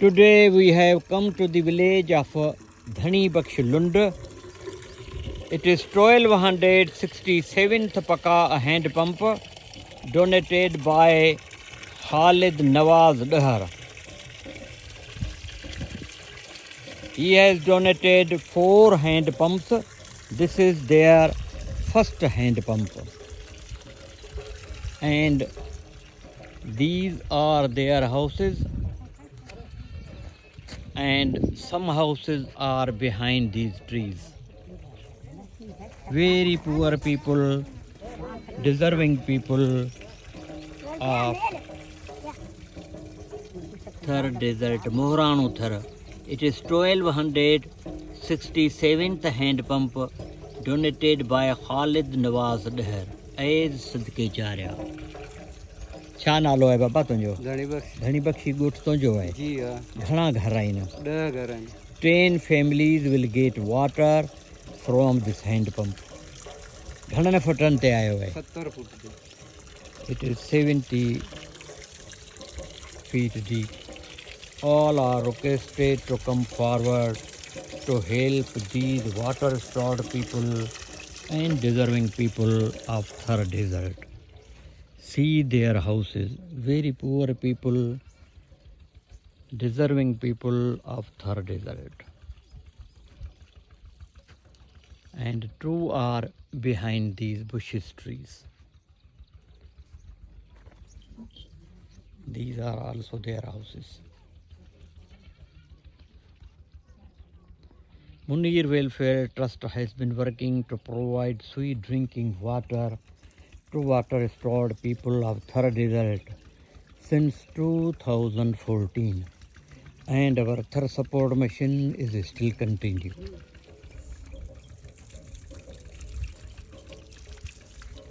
Today we have come to the village of Dhani Bakshilund. It is 1267th Paka, a hand pump donated by Khalid Nawaz Dhar. He has donated 4 hand pumps. This is their first hand pump. And these are their houses. And some houses are behind these trees. Very poor people, deserving people of Thar desert, Mohranu Thar. It is 1267th hand pump donated by Khalid Nawaz Dhar. Aiz Sadke Charya. छा नालो है बाबा तुंहिंजो? धनी बख्शी ॻोठ तुंहिंजो आहे? जी हा। घणा घर आहिनि? 10 घर आहिनि। 10 families will get water from this hand pump. घणनि फुटनि ते आयो आहे? 70 फुट ते. It is 70 feet deep. All are requested to come forward to help these water-starved people and deserving people of Thar desert. See their houses, very poor people, deserving people of Thar desert. And 2 are behind these bushes trees. These are also their houses. Muneer Welfare Trust has been working to provide sweet drinking water to water-starved people of Thar desert since 2014, and our Thar support mission is still continuing.